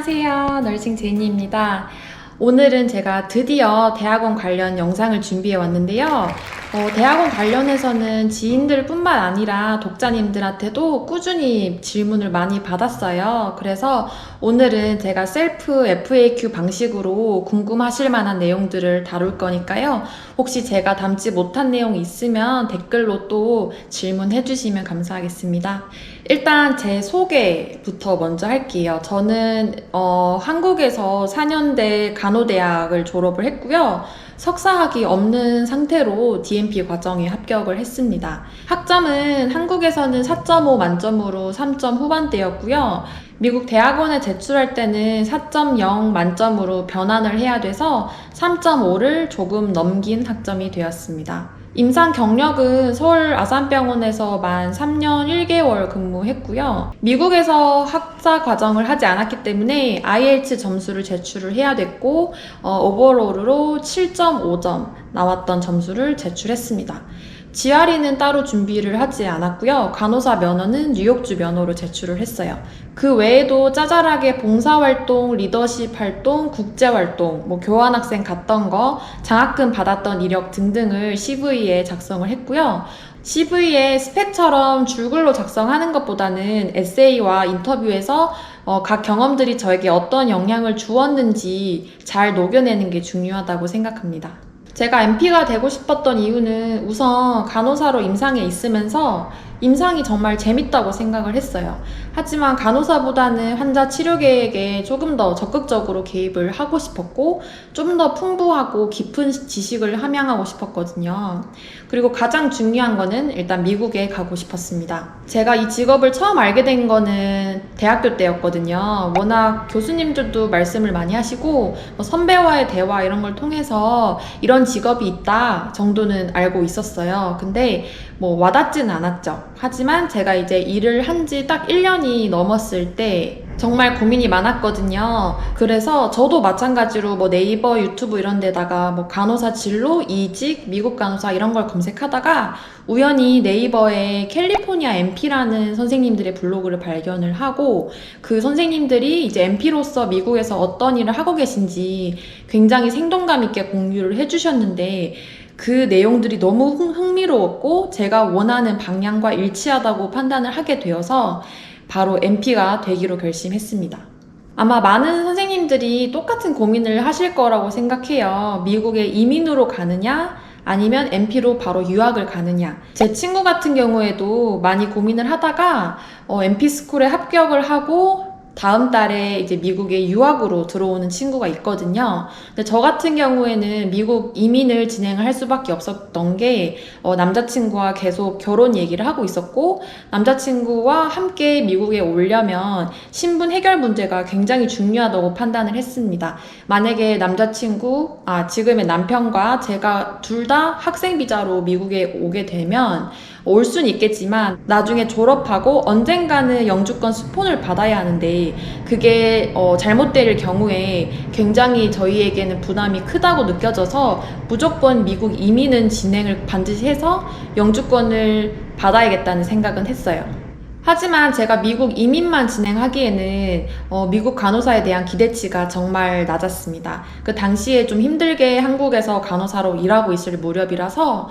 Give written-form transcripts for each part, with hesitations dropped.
안녕하세요. 널싱 제니입니다. 오늘은 제가 드디어 대학원 관련 영상을 준비해 왔는데요. 대학원 관련해서는 지인들 뿐만 아니라 독자님들한테도 꾸준히 질문을 많이 받았어요. 그래서 오늘은 제가 셀프 FAQ 방식으로 궁금하실 만한 내용들을 다룰 거니까요. 혹시 제가 담지 못한 내용이 있으면 댓글로 또 질문해 주시면 감사하겠습니다. 일단 제 소개부터 먼저 할게요. 저는 한국에서 4년대 간호대학을 졸업을 했고요. 석사학위 없는 상태로 DNP 과정에 합격을 했습니다. 학점은 한국에서는 4.5 만점으로 3점 후반대였고요. 미국 대학원에 제출할 때는 4.0 만점으로 변환을 해야 돼서 3.5를 조금 넘긴 학점이 되었습니다. 임상 경력은 서울 아산병원에서 만 3년 1개월 근무했고요. 미국에서 학사 과정을 하지 않았기 때문에 IELTS 점수를 제출을 해야 됐고 오버롤로 7.5점 나왔던 점수를 제출했습니다. GRE는 따로 준비를 하지 않았고요. 간호사 면허는 뉴욕주 면허로 제출을 했어요. 그 외에도 짜잘하게 봉사활동, 리더십 활동, 국제활동, 교환학생 갔던 거, 장학금 받았던 이력 등등을 CV에 작성을 했고요. CV에 스펙처럼 줄글로 작성하는 것보다는 에세이와 인터뷰에서 각 경험들이 저에게 어떤 영향을 주었는지 잘 녹여내는 게 중요하다고 생각합니다. 제가 MP가 되고 싶었던 이유는 우선 간호사로 임상에 있으면서 임상이 정말 재밌다고 생각을 했어요. 하지만 간호사보다는 환자 치료 계획에 조금 더 적극적으로 개입을 하고 싶었고 좀 더 풍부하고 깊은 지식을 함양하고 싶었거든요. 그리고 가장 중요한 거는 일단 미국에 가고 싶었습니다. 제가 이 직업을 처음 알게 된 거는 대학교 때였거든요. 워낙 교수님들도 말씀을 많이 하시고 선배와의 대화 이런 걸 통해서 이런 직업이 있다 정도는 알고 있었어요. 근데 와닿지는 않았죠. 하지만 제가 이제 일을 한 지 딱 1년이 넘었을 때 정말 고민이 많았거든요. 그래서 저도 마찬가지로 네이버, 유튜브 이런 데다가 간호사 진로, 이직, 미국 간호사 이런 걸 검색하다가 우연히 네이버에 캘리포니아 MP라는 선생님들의 블로그를 발견을 하고 그 선생님들이 이제 MP로서 미국에서 어떤 일을 하고 계신지 굉장히 생동감 있게 공유를 해주셨는데 그 내용들이 너무 흥미로웠고 제가 원하는 방향과 일치하다고 판단을 하게 되어서 바로 MP가 되기로 결심했습니다. 아마 많은 선생님들이 똑같은 고민을 하실 거라고 생각해요. 미국에 이민으로 가느냐 아니면 MP로 바로 유학을 가느냐. 제 친구 같은 경우에도 많이 고민을 하다가 MP스쿨에 합격을 하고 다음 달에 이제 미국에 유학으로 들어오는 친구가 있거든요. 근데 저 같은 경우에는 미국 이민을 진행을 할 수밖에 없었던 게 남자친구와 계속 결혼 얘기를 하고 있었고 남자친구와 함께 미국에 오려면 신분 해결 문제가 굉장히 중요하다고 판단을 했습니다. 만약에 지금의 남편과 제가 둘 다 학생 비자로 미국에 오게 되면 올 수는 있겠지만 나중에 졸업하고 언젠가는 영주권 스폰을 받아야 하는데 그게 잘못될 경우에 굉장히 저희에게는 부담이 크다고 느껴져서 무조건 미국 이민은 진행을 반드시 해서 영주권을 받아야겠다는 생각은 했어요. 하지만 제가 미국 이민만 진행하기에는 미국 간호사에 대한 기대치가 정말 낮았습니다. 그 당시에 좀 힘들게 한국에서 간호사로 일하고 있을 무렵이라서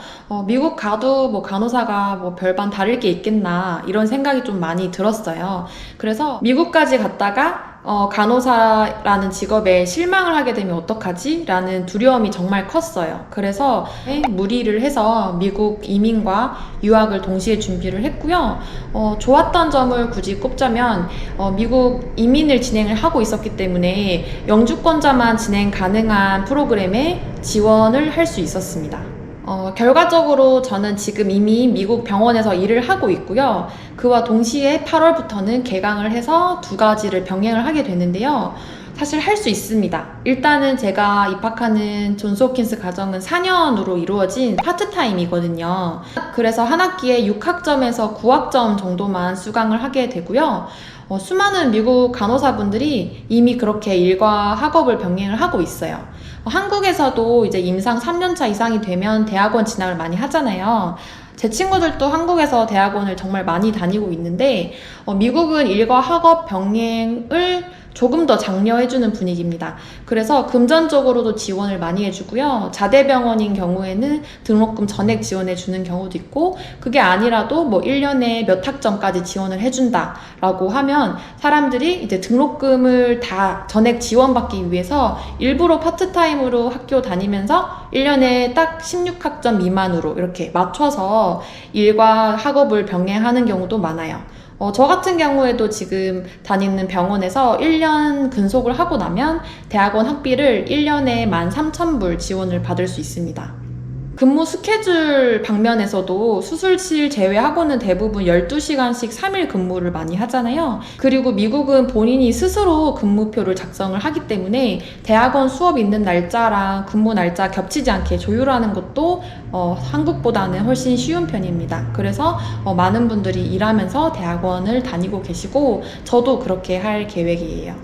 미국 가도 간호사가 별반 다를 게 있겠나 이런 생각이 좀 많이 들었어요. 그래서 미국까지 갔다가 간호사라는 직업에 실망을 하게 되면 어떡하지? 라는 두려움이 정말 컸어요. 그래서 무리를 해서 미국 이민과 유학을 동시에 준비를 했고요. 좋았던 점을 굳이 꼽자면 미국 이민을 진행을 하고 있었기 때문에 영주권자만 진행 가능한 프로그램에 지원을 할 수 있었습니다. 결과적으로 저는 지금 이미 미국 병원에서 일을 하고 있고요. 그와 동시에 8월부터는 개강을 해서 두 가지를 병행을 하게 되는데요. 사실 할 수 있습니다. 일단은 제가 입학하는 존스홉킨스 과정은 4년으로 이루어진 파트타임이거든요. 그래서 한 학기에 6학점에서 9학점 정도만 수강을 하게 되고요. 수많은 미국 간호사분들이 이미 그렇게 일과 학업을 병행을 하고 있어요. 한국에서도 이제 임상 3년차 이상이 되면 대학원 진학을 많이 하잖아요. 제 친구들도 한국에서 대학원을 정말 많이 다니고 있는데 미국은 일과 학업 병행을 조금 더 장려해주는 분위기입니다. 그래서 금전적으로도 지원을 많이 해주고요. 자대병원인 경우에는 등록금 전액 지원해주는 경우도 있고, 그게 아니라도 뭐 1년에 몇 학점까지 지원을 해준다라고 하면 사람들이 이제 등록금을 다 전액 지원받기 위해서 일부러 파트타임으로 학교 다니면서 1년에 딱 16학점 미만으로 이렇게 맞춰서 일과 학업을 병행하는 경우도 많아요. 저 같은 경우에도 지금 다니는 병원에서 1년 근속을 하고 나면 대학원 학비를 1년에 13,000불 지원을 받을 수 있습니다. 근무 스케줄 방면에서도 수술실 제외하고는 대부분 12시간씩 3일 근무를 많이 하잖아요. 그리고 미국은 본인이 스스로 근무표를 작성을 하기 때문에 대학원 수업 있는 날짜랑 근무 날짜 겹치지 않게 조율하는 것도 한국보다는 훨씬 쉬운 편입니다. 그래서 많은 분들이 일하면서 대학원을 다니고 계시고 저도 그렇게 할 계획이에요.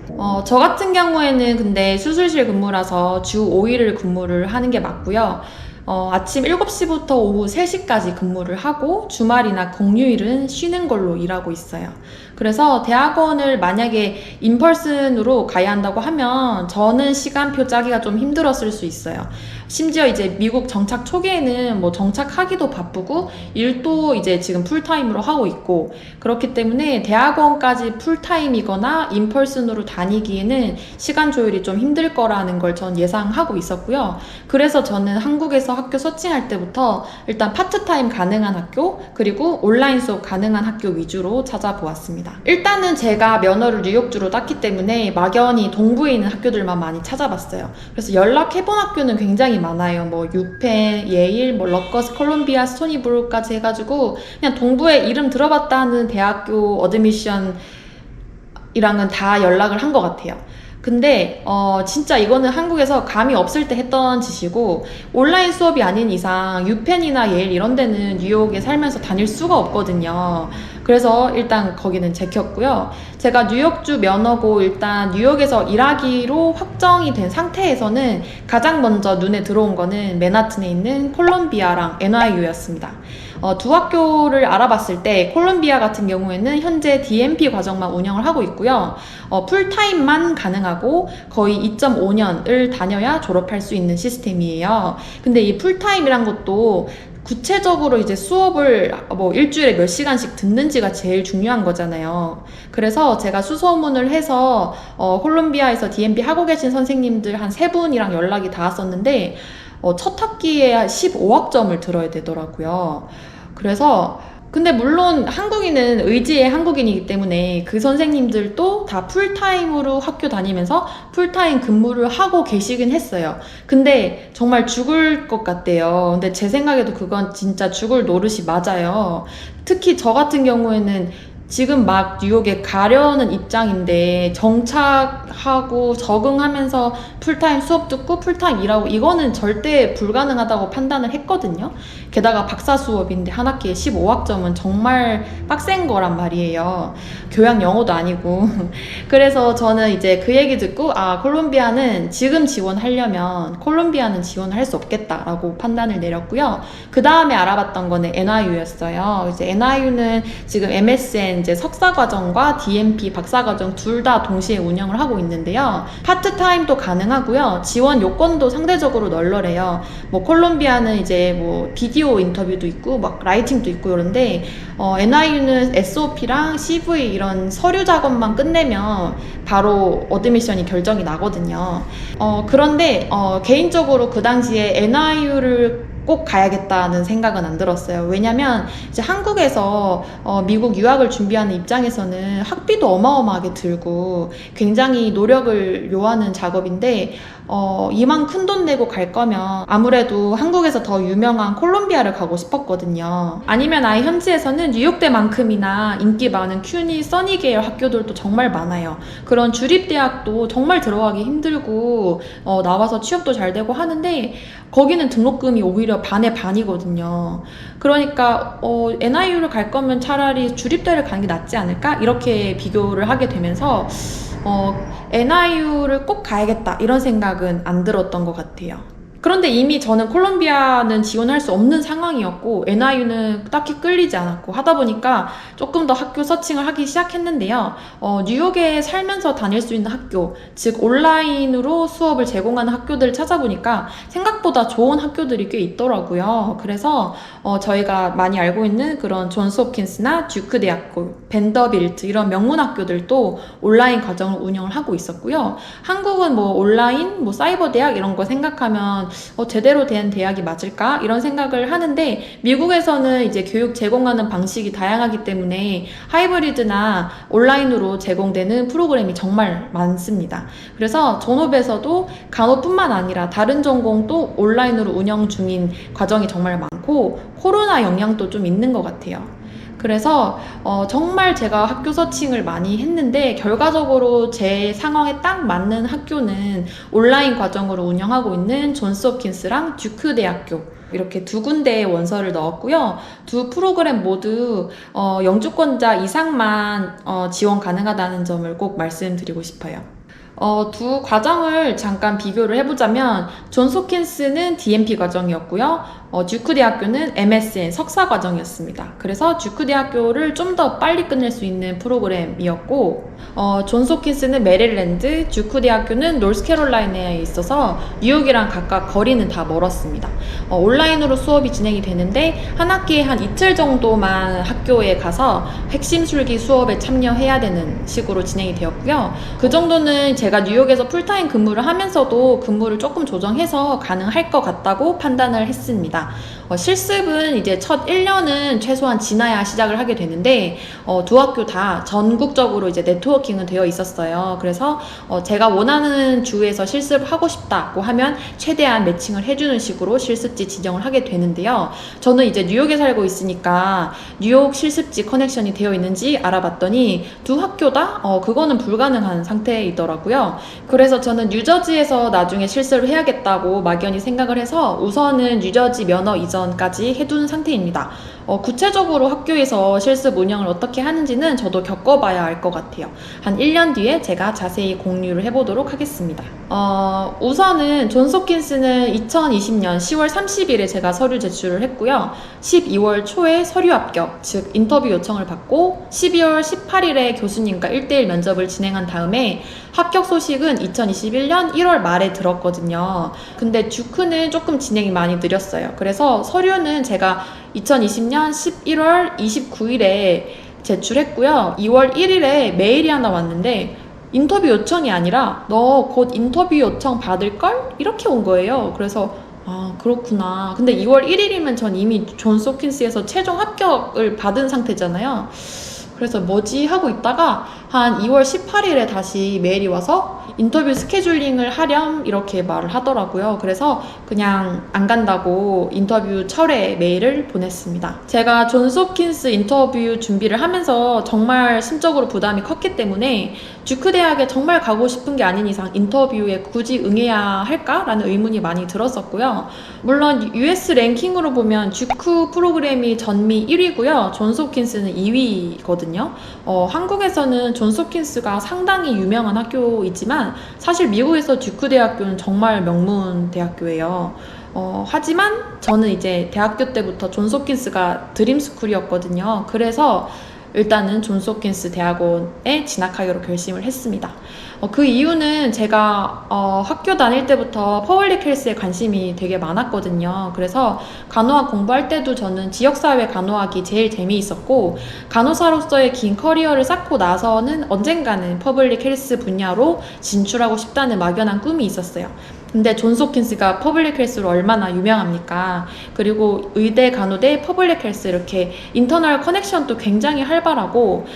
저 같은 경우에는 근데 수술실 근무라서 주 5일을 근무를 하는 게 맞고요. 아침 7시부터 오후 3시까지 근무를 하고 주말이나 공휴일은 쉬는 걸로 일하고 있어요. 그래서 대학원을 만약에 인펄슨으로 가야 한다고 하면 저는 시간표 짜기가 좀 힘들었을 수 있어요. 심지어 이제 미국 정착 초기에는 뭐 정착하기도 바쁘고 일도 이제 지금 풀타임으로 하고 있고 그렇기 때문에 대학원까지 풀타임이거나 인펄슨으로 다니기에는 시간 조율이 좀 힘들 거라는 걸 전 예상하고 있었고요. 그래서 저는 한국에서 학교 서칭할 때부터 일단 파트타임 가능한 학교 그리고 온라인 수업 가능한 학교 위주로 찾아보았습니다. 일단은 제가 면허를 뉴욕주로 땄기 때문에 막연히 동부에 있는 학교들만 많이 찾아봤어요. 그래서 연락해본 학교는 굉장히 많아요. 뭐 유펜, 예일, 뭐 러커스, 콜롬비아, 스토니브룩까지 해가지고 그냥 동부에 이름 들어봤다는 대학교 어드미션이랑은 다 연락을 한 것 같아요. 근데 진짜 이거는 한국에서 감이 없을 때 했던 짓이고 온라인 수업이 아닌 이상 유펜이나 예일 이런 데는 뉴욕에 살면서 다닐 수가 없거든요. 그래서 일단 거기는 제꼈고요. 제가 뉴욕주 면허고 일단 뉴욕에서 일하기로 확정이 된 상태에서는 가장 먼저 눈에 들어온 거는 맨하튼에 있는 콜롬비아랑 NYU였습니다. 두 학교를 알아봤을 때 콜롬비아 같은 경우에는 현재 DMP 과정만 운영을 하고 있고요. 풀타임만 가능하고 거의 2.5년을 다녀야 졸업할 수 있는 시스템이에요. 근데 이 풀타임이란 것도 구체적으로 이제 수업을 뭐 일주일에 몇 시간씩 듣는지가 제일 중요한 거잖아요. 그래서 제가 수소문을 해서 콜롬비아에서 DMP 하고 계신 선생님들 한 3분이랑 연락이 닿았었는데 첫 학기에 15학점을 들어야 되더라고요. 그래서 근데 물론 한국인은 의지의 한국인이기 때문에 그 선생님들도 다 풀타임으로 학교 다니면서 풀타임 근무를 하고 계시긴 했어요. 근데 정말 죽을 것 같대요. 근데 제 생각에도 그건 진짜 죽을 노릇이 맞아요. 특히 저 같은 경우에는 지금 막 뉴욕에 가려는 입장인데 정착하고 적응하면서 풀타임 수업 듣고 풀타임 일하고 이거는 절대 불가능하다고 판단을 했거든요. 게다가 박사 수업인데 한 학기에 15학점은 정말 빡센 거란 말이에요. 교양 영어도 아니고. 그래서 저는 이제 그 얘기 듣고 콜롬비아는 지금 지원하려면 콜롬비아는 지원을 할 수 없겠다라고 판단을 내렸고요. 그 다음에 알아봤던 거는 NYU였어요. 이제 NYU는 지금 MSN 이제 석사과정과 DMP 박사과정 둘 다 동시에 운영을 하고 있는데요. 파트타임도 가능하고요. 지원 요건도 상대적으로 널널해요. 뭐 콜롬비아는 이제 뭐 비디오 인터뷰도 있고 막 라이팅도 있고 이런데 NIU는 SOP랑 CV 이런 서류 작업만 끝내면 바로 어드미션이 결정이 나거든요. 그런데 개인적으로 그 당시에 NIU를 꼭 가야겠다는 생각은 안 들었어요. 왜냐면 이제 한국에서 미국 유학을 준비하는 입장에서는 학비도 어마어마하게 들고 굉장히 노력을 요하는 작업인데 이만 큰 돈 내고 갈 거면 아무래도 한국에서 더 유명한 콜롬비아를 가고 싶었거든요. 아니면 아예 현지에서는 뉴욕대만큼이나 인기 많은 큐니, 써니 계열 학교들도 정말 많아요. 그런 주립대학도 정말 들어가기 힘들고 나와서 취업도 잘 되고 하는데 거기는 등록금이 오히려 반의 반이거든요. 그러니까 NIU를 갈 거면 차라리 주립대를 가는 게 낫지 않을까? 이렇게 비교를 하게 되면서 NIU를 꼭 가야겠다 이런 생각은 안 들었던 것 같아요. 그런데 이미 저는 콜롬비아는 지원할 수 없는 상황이었고 NIU는 딱히 끌리지 않았고 하다 보니까 조금 더 학교 서칭을 하기 시작했는데요. 뉴욕에 살면서 다닐 수 있는 학교, 즉 온라인으로 수업을 제공하는 학교들을 찾아보니까 생각보다 좋은 학교들이 꽤 있더라고요. 그래서 저희가 많이 알고 있는 그런 존스 홉킨스나 듀크 대학교, 벤더빌트 이런 명문 학교들도 온라인 과정을 운영을 하고 있었고요. 한국은 뭐 온라인, 뭐 사이버 대학 이런 거 생각하면 제대로 된 대학이 맞을까? 이런 생각을 하는데 미국에서는 이제 교육 제공하는 방식이 다양하기 때문에 하이브리드나 온라인으로 제공되는 프로그램이 정말 많습니다. 그래서 전업에서도 간호뿐만 아니라 다른 전공도 온라인으로 운영 중인 과정이 정말 많고 코로나 영향도 좀 있는 것 같아요. 그래서 정말 제가 학교 서칭을 많이 했는데 결과적으로 제 상황에 딱 맞는 학교는 온라인 과정으로 운영하고 있는 존스 홉킨스랑 듀크 대학교 이렇게 두 군데의 원서를 넣었고요. 두 프로그램 모두 영주권자 이상만 지원 가능하다는 점을 꼭 말씀드리고 싶어요. 두 과정을 잠깐 비교를 해보자면 존스 홉킨스는 DNP 과정이었고요. 듀크 대학교는 MSN 석사 과정이었습니다. 그래서 듀크 대학교를 좀 더 빨리 끝낼 수 있는 프로그램이었고 존스 홉킨스는 메릴랜드, 듀크 대학교는 노스캐롤라이나에 있어서 뉴욕이랑 각각 거리는 다 멀었습니다. 온라인으로 수업이 진행이 되는데 한 학기에 한 이틀 정도만 학교에 가서 핵심 술기 수업에 참여해야 되는 식으로 진행이 되었고요. 그 정도는 제가 뉴욕에서 풀타임 근무를 하면서도 근무를 조금 조정해서 가능할 것 같다고 판단을 했습니다. 실습은 이제 첫 1년은 최소한 지나야 시작을 하게 되는데 두 학교 다 전국적으로 이제 네트워킹은 되어 있었어요. 그래서 제가 원하는 주에서 실습을 하고 싶다고 하면 최대한 매칭을 해주는 식으로 실습지 지정을 하게 되는데요. 저는 이제 뉴욕에 살고 있으니까 뉴욕 실습지 커넥션이 되어 있는지 알아봤더니 두 학교 다 그거는 불가능한 상태이더라고요. 그래서 저는 뉴저지에서 나중에 실습을 해야겠다고 막연히 생각을 해서 우선은 뉴저지 면허 이전까지 해둔 상태입니다. 구체적으로 학교에서 실습 운영을 어떻게 하는지는 저도 겪어봐야 알 것 같아요. 한 1년 뒤에 제가 자세히 공유를 해보도록 하겠습니다. 우선은 존스 홉킨스는 2020년 10월 30일에 제가 서류 제출을 했고요. 12월 초에 서류 합격, 즉 인터뷰 요청을 받고 12월 18일에 교수님과 1대1 면접을 진행한 다음에 합격 소식은 2021년 1월 말에 들었거든요. 근데 듀크는 조금 진행이 많이 느렸어요. 그래서 서류는 제가 2020년 11월 29일에 제출했고요. 2월 1일에 메일이 하나 왔는데 인터뷰 요청이 아니라 너 곧 인터뷰 요청 받을걸? 이렇게 온 거예요. 그래서 그렇구나. 근데 2월 1일이면 전 이미 존스 홉킨스에서 최종 합격을 받은 상태잖아요. 그래서 뭐지 하고 있다가 한 2월 18일에 다시 메일이 와서 인터뷰 스케줄링을 하렴 이렇게 말을 하더라고요. 그래서 그냥 안 간다고 인터뷰 철회 메일을 보냈습니다. 제가 존스 홉킨스 인터뷰 준비를 하면서 정말 심적으로 부담이 컸기 때문에 듀크 대학에 정말 가고 싶은 게 아닌 이상 인터뷰에 굳이 응해야 할까라는 의문이 많이 들었었고요. 물론 US 랭킹으로 보면 듀크 프로그램이 전미 1위고요. 존스 홉킨스는 2위거든요. 한국에서는 존스 홉킨스가 상당히 유명한 학교이지만 사실 미국에서 듀크 대학교는 정말 명문 대학교예요. 하지만 저는 이제 대학교 때부터 존스 홉킨스가 드림스쿨이었거든요. 그래서 일단은 존스 홉킨스 대학원에 진학하기로 결심을 했습니다. 그 이유는 제가 학교 다닐 때부터 퍼블릭 헬스에 관심이 되게 많았거든요. 그래서 간호학 공부할 때도 저는 지역사회 간호학이 제일 재미있었고 간호사로서의 긴 커리어를 쌓고 나서는 언젠가는 퍼블릭 헬스 분야로 진출하고 싶다는 막연한 꿈이 있었어요. 근데 존스 홉킨스가 퍼블릭 헬스로 얼마나 유명합니까? 그리고 의대, 간호대, 퍼블릭 헬스 이렇게 인터널 커넥션도 굉장히 활발하고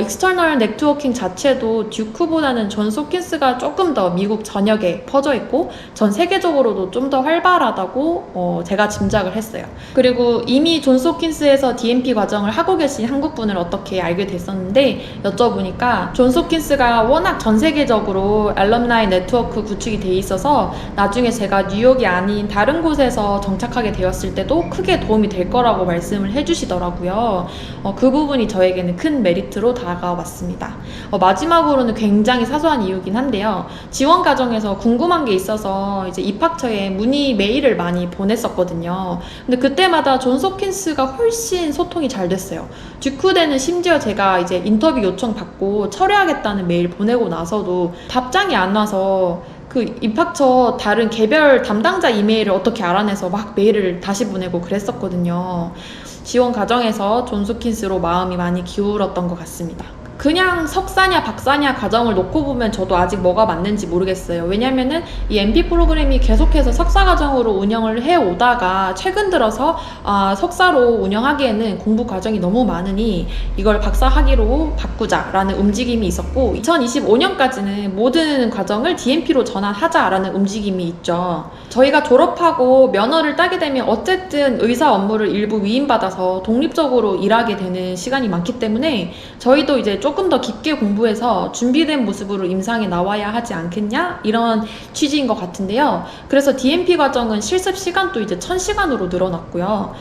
익스터널 네트워킹 자체도 듀크보다는 존스 홉킨스가 조금 더 미국 전역에 퍼져 있고 전 세계적으로도 좀 더 활발하다고 제가 짐작을 했어요. 그리고 이미 존스 홉킨스에서 DNP 과정을 하고 계신 한국분을 어떻게 알게 됐었는데 여쭤보니까 존스 홉킨스가 워낙 전 세계적으로 알럼나이 네트워크 구축이 돼 있어서 나중에 제가 뉴욕이 아닌 다른 곳에서 정착하게 되었을 때도 크게 도움이 될 거라고 말씀을 해주시더라고요. 그 부분이 저에게는 큰 메리트로 다가왔습니다. 마지막으로는 굉장히 사소한 이유긴 한데요. 지원 과정에서 궁금한 게 있어서 이제 입학처에 문의 메일을 많이 보냈었거든요. 근데 그때마다 존스 홉킨스가 훨씬 소통이 잘 됐어요. 듀크대는 심지어 제가 이제 인터뷰 요청 받고 철회하겠다는 메일 보내고 나서도 답장이 안 와서 그 입학처 다른 개별 담당자 이메일을 어떻게 알아내서 막 메일을 다시 보내고 그랬었거든요. 지원 과정에서 존스 홉킨스로 마음이 많이 기울었던 것 같습니다. 그냥 석사냐 박사냐 과정을 놓고 보면 저도 아직 뭐가 맞는지 모르겠어요. 왜냐면은 이 MP 프로그램이 계속해서 석사 과정으로 운영을 해오다가 최근 들어서 석사로 운영하기에는 공부 과정이 너무 많으니 이걸 박사 학위로 바꾸자라는 움직임이 있었고 2025년까지는 모든 과정을 DMP로 전환하자라는 움직임이 있죠. 저희가 졸업하고 면허를 따게 되면 어쨌든 의사 업무를 일부 위임받아서 독립적으로 일하게 되는 시간이 많기 때문에 저희도 이제 조금 더 깊게 공부해서 준비된 모습으로 임상에 나와야 하지 않겠냐? 이런 취지인 것 같은데요. 그래서 DMP 과정은 실습 시간도 이제 1000시간으로 늘어났고요.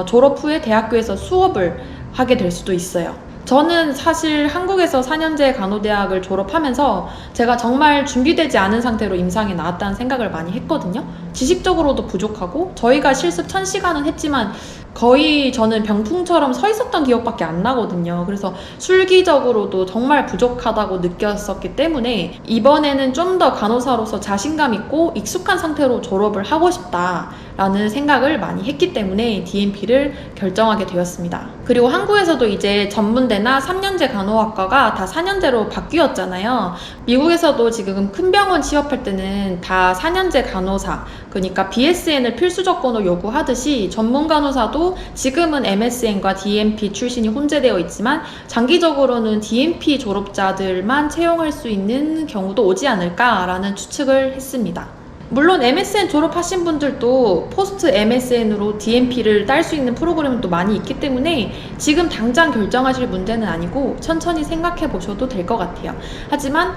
졸업 후에 대학교에서 수업을 하게 될 수도 있어요. 저는 사실 한국에서 4년제 간호대학을 졸업하면서 제가 정말 준비되지 않은 상태로 임상에 나왔다는 생각을 많이 했거든요. 지식적으로도 부족하고 저희가 실습 1000시간은 했지만 거의 저는 병풍처럼 서 있었던 기억밖에 안 나거든요. 그래서 술기적으로도 정말 부족하다고 느꼈었기 때문에 이번에는 좀 더 간호사로서 자신감 있고 익숙한 상태로 졸업을 하고 싶다라는 생각을 많이 했기 때문에 DMP를 결정하게 되었습니다. 그리고 한국에서도 이제 전문대나 3년제 간호학과가 다 4년제로 바뀌었잖아요. 미국에서도 지금 큰 병원 취업할 때는 다 4년제 간호사, 그러니까 BSN을 필수 조건으로 요구하듯이 전문 간호사도 지금은 MSN과 DMP 출신이 혼재되어 있지만 장기적으로는 DMP 졸업자들만 채용할 수 있는 경우도 오지 않을까라는 추측을 했습니다. 물론 MSN 졸업하신 분들도 포스트 MSN으로 DMP를 딸 수 있는 프로그램도 많이 있기 때문에 지금 당장 결정하실 문제는 아니고 천천히 생각해 보셔도 될 것 같아요. 하지만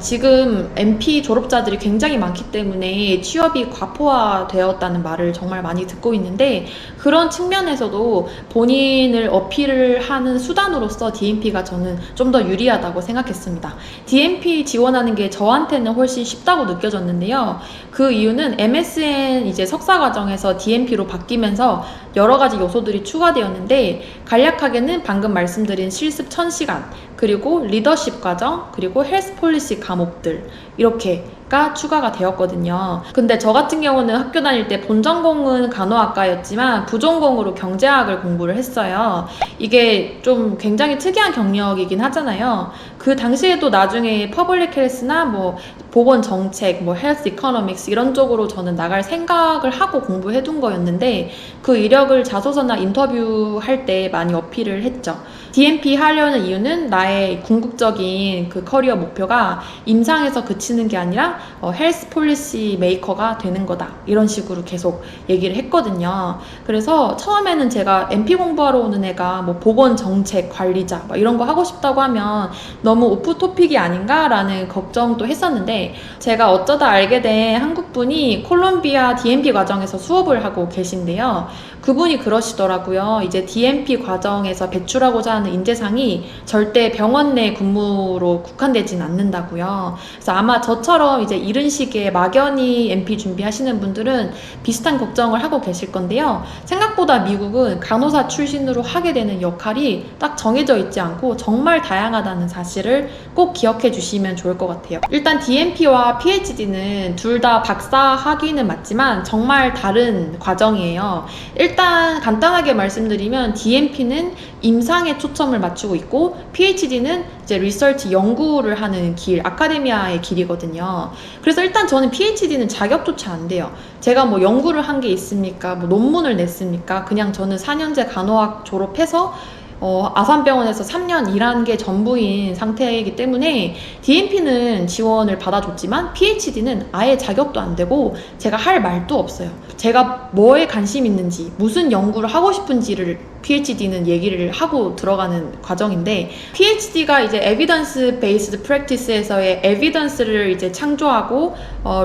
지금 MP 졸업자들이 굉장히 많기 때문에 취업이 과포화되었다는 말을 정말 많이 듣고 있는데 그런 측면에서도 본인을 어필을 하는 수단으로서 DMP가 저는 좀 더 유리하다고 생각했습니다. DMP 지원하는 게 저한테는 훨씬 쉽다고 느껴졌는데요. 그 이유는 MSN 이제 석사 과정에서 DMP로 바뀌면서 여러 가지 요소들이 추가되었는데 간략하게는 방금 말씀드린 실습 1000시간 그리고 리더십 과정 그리고 헬스 폴리시 과목들 이렇게가 추가가 되었거든요. 근데 저 같은 경우는 학교 다닐 때 본전공은 간호학과였지만 부전공으로 경제학을 공부를 했어요. 이게 좀 굉장히 특이한 경력이긴 하잖아요. 그 당시에도 나중에 퍼블릭 헬스나 뭐 보건 정책, 뭐 헬스 이코노믹스 이런 쪽으로 저는 나갈 생각을 하고 공부해 둔 거였는데 그 이력을 자소서나 인터뷰할 때 많이 어필을 했죠. DMP 하려는 이유는 나의 궁극적인 그 커리어 목표가 임상에서 그치는 게 아니라 헬스 폴리시 메이커가 되는 거다. 이런 식으로 계속 얘기를 했거든요. 그래서 처음에는 제가 MP 공부하러 오는 애가 뭐 보건 정책 관리자 막 이런 거 하고 싶다고 하면 너무 오프 토픽이 아닌가라는 걱정도 했었는데 제가 어쩌다 알게 된 한국분이 콜롬비아 DMP 과정에서 수업을 하고 계신데요. 그분이 그러시더라고요. 이제 DMP 과정에서 배출하고자 하는 인재상이 절대 병원 내 근무로 국한되진 않는다고요. 그래서 아마 저처럼 이제 이른 시기에 막연히 MP 준비하시는 분들은 비슷한 걱정을 하고 계실 건데요. 생각보다 미국은 간호사 출신으로 하게 되는 역할이 딱 정해져 있지 않고 정말 다양하다는 사실을 꼭 기억해 주시면 좋을 것 같아요. 일단 DMP와 PhD는 둘 다 박사 학위는 맞지만 정말 다른 과정이에요. 일단 간단하게 말씀드리면 DMP는 임상에 초점을 맞추고 있고 PhD는 이제 리서치 연구를 하는 길, 아카데미아의 길이거든요. 그래서 일단 저는 PhD는 자격조차 안 돼요. 제가 뭐 연구를 한 게 있습니까? 뭐 논문을 냈습니까? 그냥 저는 4년제 간호학 졸업해서 아산병원에서 3년 일한 게 전부인 상태이기 때문에 DNP는 지원을 받아줬지만 PhD는 아예 자격도 안 되고 제가 할 말도 없어요. 제가 뭐에 관심 있는지, 무슨 연구를 하고 싶은지를 PhD는 얘기를 하고 들어가는 과정인데, PhD가 이제 Evidence Based Practice에서의 에비던스를 이제 창조하고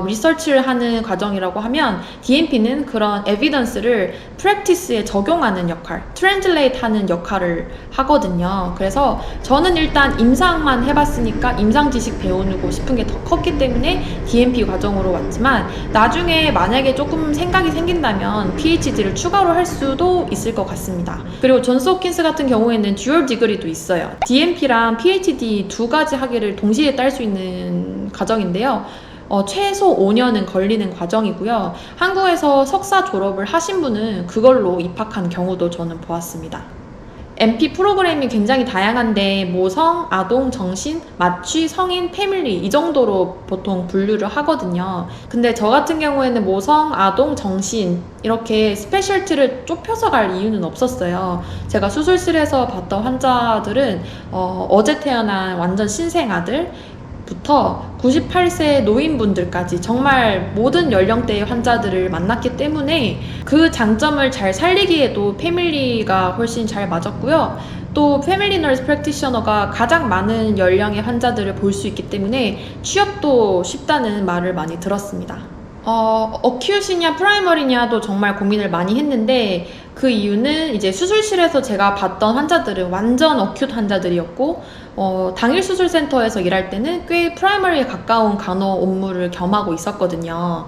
리서치를 하는 과정이라고 하면, DNP는 그런 에비던스를 프랙티스에 적용하는 역할, 트랜슬레이트 하는 역할을 하거든요. 그래서 저는 일단 임상만 해봤으니까 임상 지식 배우고 싶은 게 더 컸기 때문에 DNP 과정으로 왔지만, 나중에 만약에 조금 생각이 생긴다면 PhD를 추가로 할 수도 있을 것 같습니다. 그리고 존스 홉킨스 같은 경우에는 듀얼 디그리도 있어요. DNP랑 PhD 두 가지 학위를 동시에 딸 수 있는 과정인데요. 최소 5년은 걸리는 과정이고요. 한국에서 석사 졸업을 하신 분은 그걸로 입학한 경우도 저는 보았습니다. MP 프로그램이 굉장히 다양한데 모성, 아동, 정신, 마취, 성인, 패밀리 이 정도로 보통 분류를 하거든요. 근데 저 같은 경우에는 모성, 아동, 정신 이렇게 스페셜티를 좁혀서 갈 이유는 없었어요. 제가 수술실에서 봤던 환자들은 어제 태어난 완전 신생 아들 부터 98세 노인분들까지 정말 모든 연령대의 환자들을 만났기 때문에 그 장점을 잘 살리기에도 패밀리가 훨씬 잘 맞았고요. 또 패밀리 너스 프랙티셔너가 가장 많은 연령의 환자들을 볼 수 있기 때문에 취업도 쉽다는 말을 많이 들었습니다. 어큐시냐 프라이머리냐도 정말 고민을 많이 했는데, 그 이유는 이제 수술실에서 제가 봤던 환자들은 완전 어큐트 환자들이었고, 당일 수술센터에서 일할 때는 꽤 프라이머리에 가까운 간호 업무를 겸하고 있었거든요.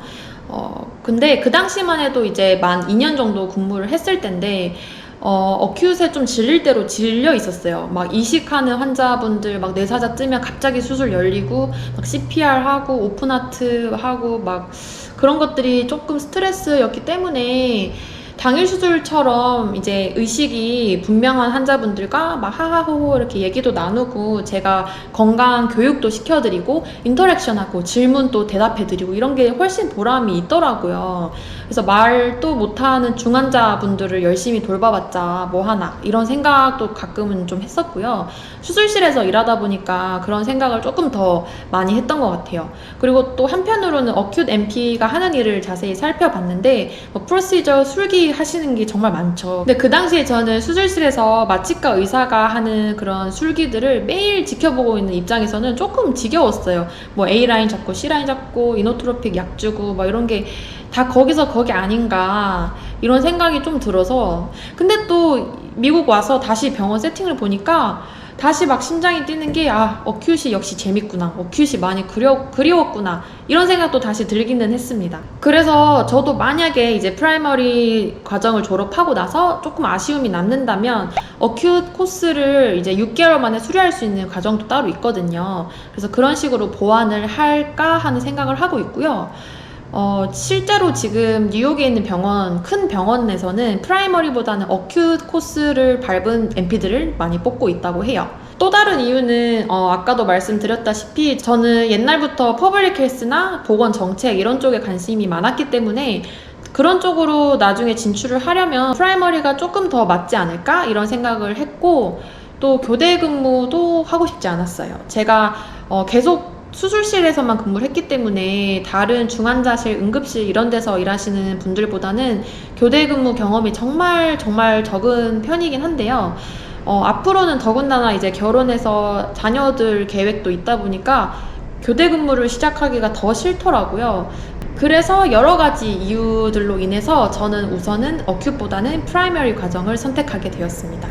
근데 그 당시만 해도 이제 만 2년 정도 근무를 했을 텐데, 어큐트에 좀 질릴 대로 질려 있었어요. 막 이식하는 환자분들 막 뇌사자 뜨면 갑자기 수술 열리고, 막 CPR 하고, 오픈하트 하고, 막 그런 것들이 조금 스트레스였기 때문에 당일 수술처럼 이제 의식이 분명한 환자분들과 막 하하호호 이렇게 얘기도 나누고, 제가 건강 교육도 시켜드리고 인터랙션하고 질문도 대답해드리고 이런 게 훨씬 보람이 있더라고요. 그래서 말도 못하는 중환자분들을 열심히 돌봐봤자 뭐하나 이런 생각도 가끔은 좀 했었고요. 수술실에서 일하다 보니까 그런 생각을 조금 더 많이 했던 것 같아요. 그리고 또 한편으로는 어큐트 MP가 하는 일을 자세히 살펴봤는데, 프로시저 술기 하시는 게 정말 많죠. 근데 그 당시에 저는 수술실에서 마취과 의사가 하는 그런 술기들을 매일 지켜보고 있는 입장에서는 조금 지겨웠어요. 뭐 A라인 잡고 C라인 잡고 이노트로픽 약 주고 막 이런 게 다 거기서 거기 아닌가 이런 생각이 좀 들어서, 근데 또 미국 와서 다시 병원 세팅을 보니까 다시 막 심장이 뛰는 게, 어큐시 역시 재밌구나, 어큐시 많이 그리웠구나 이런 생각도 다시 들기는 했습니다. 그래서 저도 만약에 이제 프라이머리 과정을 졸업하고 나서 조금 아쉬움이 남는다면 어큐트 코스를 이제 6개월 만에 수료할 수 있는 과정도 따로 있거든요. 그래서 그런 식으로 보완을 할까 하는 생각을 하고 있고요. 실제로 지금 뉴욕에 있는 큰 병원에서는 프라이머리보다는 어큐트 코스를 밟은 MP들을 많이 뽑고 있다고 해요. 또 다른 이유는 아까도 말씀드렸다시피 저는 옛날부터 퍼블릭 헬스나 보건 정책 이런 쪽에 관심이 많았기 때문에 그런 쪽으로 나중에 진출을 하려면 프라이머리가 조금 더 맞지 않을까 이런 생각을 했고, 또 교대 근무도 하고 싶지 않았어요. 제가 계속 수술실에서만 근무를 했기 때문에 다른 중환자실, 응급실 이런 데서 일하시는 분들보다는 교대 근무 경험이 정말 적은 편이긴 한데요. 앞으로는 더군다나 이제 결혼해서 자녀들 계획도 있다 보니까 교대 근무를 시작하기가 더 싫더라고요. 그래서 여러 가지 이유들로 인해서 저는 우선은 어큐트보다는 프라이머리 과정을 선택하게 되었습니다.